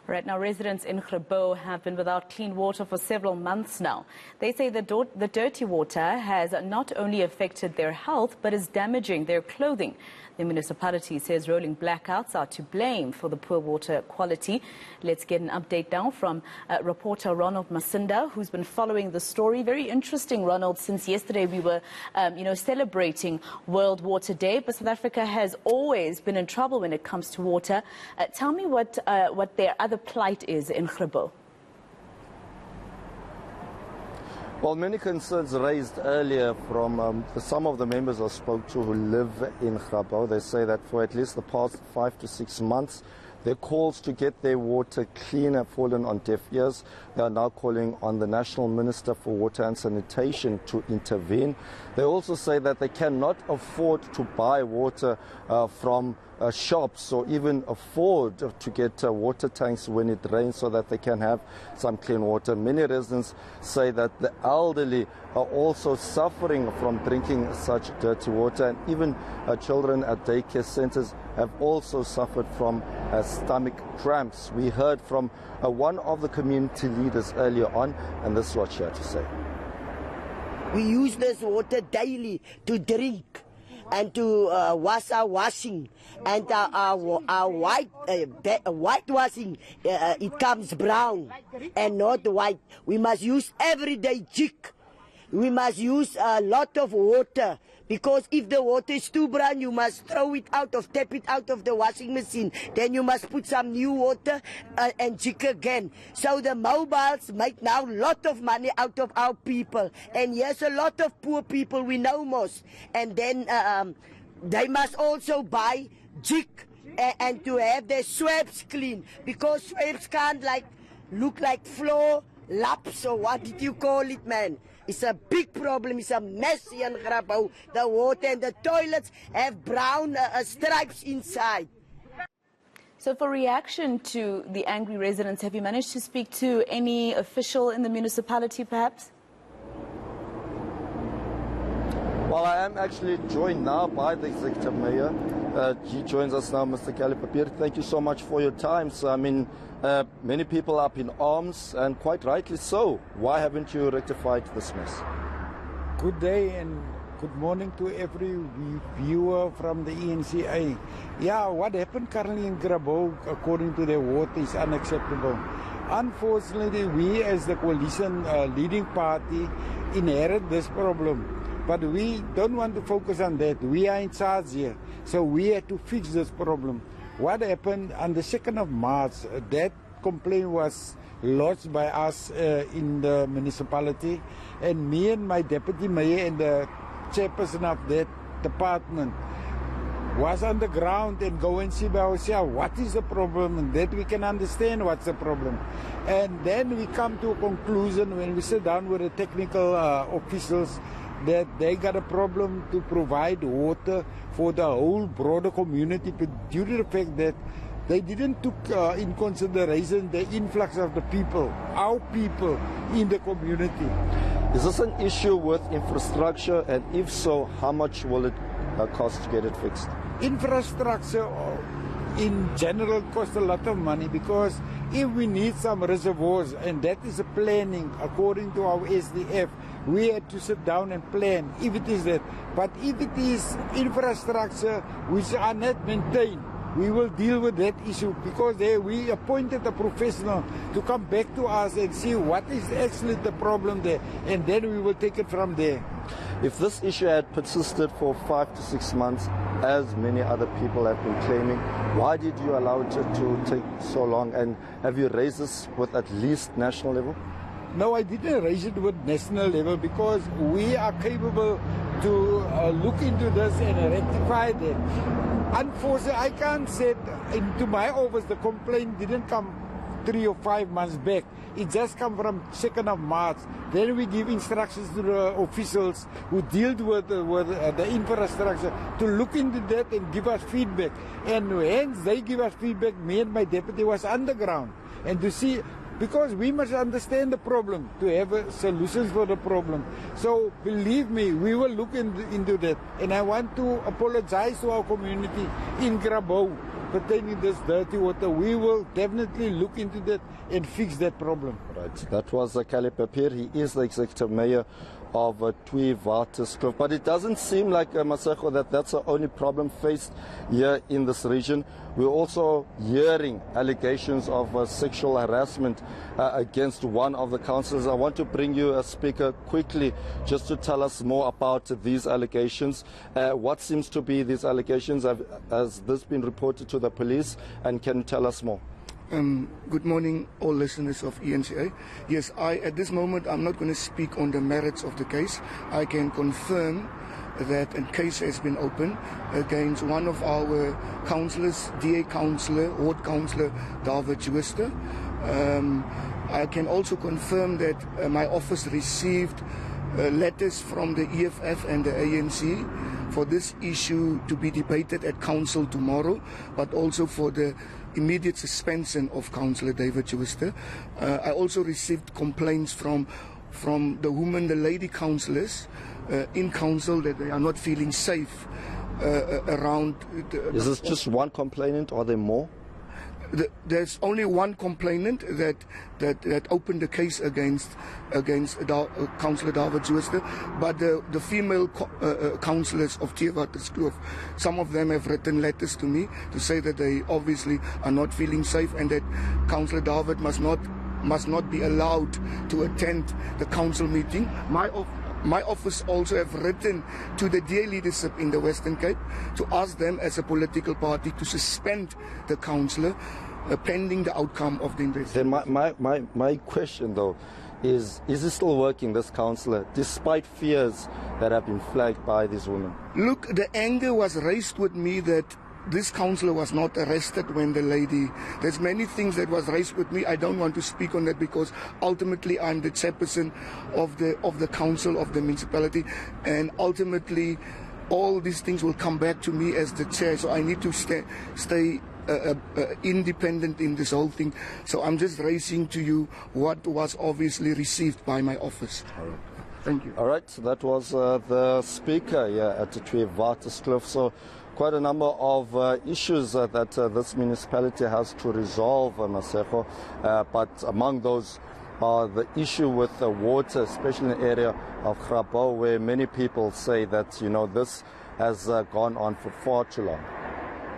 Right now, residents in Grabouw have been without clean water for several months now. They say the dirty water has not only affected their health, but is damaging their clothing. The municipality says rolling blackouts are to blame for the poor water quality. Let's get an update now from reporter Ronald Masinda, who's been following the story. Very interesting, Ronald, since yesterday we were, celebrating World Water Day, but South Africa has always been in trouble when it comes to water. Tell me what their other plight is in Grabouw. Well, many concerns raised earlier from some of the members I spoke to who live in Grabouw. They say that for at least the past 5 to 6 months, their calls to get their water clean have fallen on deaf ears. They are now calling on the National Minister for Water and Sanitation to intervene. They also say that they cannot afford to buy water from shops or even afford to get water tanks when it rains so that they can have some clean water. Many residents say that the elderly are also suffering from drinking such dirty water, and even children at daycare centers have also suffered from stomach cramps. We heard from one of the community leaders earlier on, and this is what she had to say. We use this water daily to drink and to wash our washing, and our white washing, it comes brown and not white. We must use everyday jig. We must use a lot of water, because if the water is too brown, you must throw it out of, tap it out of the washing machine. Then you must put some new water and jig again. So the mobiles make now a lot of money out of our people. And yes, a lot of poor people, we know most. And then they must also buy jig and to have their swabs clean, because swabs can't look like floor laps, or what did you call it, man? It's a big problem. It's a mess here in Grabouw. The water and the toilets have brown stripes inside. So for reaction to the angry residents, have you managed to speak to any official in the municipality perhaps? Well, I am actually joined now by the Executive Mayor. He joins us now, Mr. Kalipapir. Thank you so much for your time. So, I mean, many people are up in arms, and quite rightly so. Why haven't you rectified this mess? Good day and good morning to every viewer from the eNCA. Yeah, what happened currently in Grabouw, according to the water, is unacceptable. Unfortunately, we as the coalition leading party inherit this problem. But we don't want to focus on that. We are in charge here, so we have to fix this problem. What happened on the 2nd of March, that complaint was lodged by us in the municipality, and me and my deputy mayor and the chairperson of that department was on the ground and go and see by ourselves what is the problem, and that we can understand what's the problem. And then we come to a conclusion when we sit down with the technical officials that they got a problem to provide water for the whole broader community, but due to the fact that they didn't took in consideration the influx of the people, our people in the community. Is this an issue with infrastructure, and if so, how much will it cost to get it fixed? Infrastructure in general costs a lot of money, because if we need some reservoirs, and that is a planning according to our SDF, we had to sit down and plan if it is that. But if it is infrastructure which are not maintained, we will deal with that issue, because we appointed a professional to come back to us and see what is actually the problem there, and then we will take it from there. If this issue had persisted for 5 to 6 months, as many other people have been claiming, why did you allow it to take so long? And have you raised this with at least national level? No, I didn't raise it with national level, because we are capable to look into this and rectify that. Unfortunately, I can't say into my office the complaint didn't come 3 or 5 months back. It just come from 2nd of March. Then we give instructions to the officials who deal with the infrastructure to look into that and give us feedback. And hence they give us feedback. Me and my deputy was underground, and to see, because we must understand the problem to have solutions for the problem. So believe me, we will look into that. And I want to apologize to our community in Grabouw pertaining this dirty water. We will definitely look into that and fix that problem. Right. That was Kali Papier. He is the executive mayor of Tweewaterskloof. But it doesn't seem like, Masego, that that's the only problem faced here in this region. We're also hearing allegations of sexual harassment against one of the councillors. I want to bring you a speaker quickly just to tell us more about these allegations. What seems to be these allegations? Has this been reported to the police? And can you tell us more? Good morning, all listeners of eNCA. Yes, at this moment, I'm not going to speak on the merits of the case. I can confirm that a case has been opened against one of our councillors, DA councillor, ward councillor, David Jooste. I can also confirm that my office received letters from the EFF and the ANC for this issue to be debated at council tomorrow, but also for the immediate suspension of Councillor David Jooste. I also received complaints from the women, the lady councillors in council, that they are not feeling safe around. Is this just one complainant, or are there more? There's only one complainant that opened the case against Councillor David Jooste, but the female councillors of Tweewaterskloof, some of them have written letters to me to say that they obviously are not feeling safe and that Councillor David must not be allowed to attend the council meeting. My office also have written to the DA leadership in the Western Cape to ask them as a political party to suspend the councillor pending the outcome of the investigation. Then my question, though, is he still working, this councillor, despite fears that have been flagged by these women? Look, the anger was raised with me that this councillor was not arrested when the lady. There's many things that was raised with me. I don't want to speak on that because ultimately I'm the chairperson of the council of the municipality, and ultimately all these things will come back to me as the chair. So I need to stay independent in this whole thing. So I'm just raising to you what was obviously received by my office. All right. Thank you. All right. So that was the speaker here at Tweewaterskloof. So quite a number of issues that this municipality has to resolve, Masego, but among those are the issue with the water, especially in the area of Grabouw, where many people say that, this has gone on for far too long.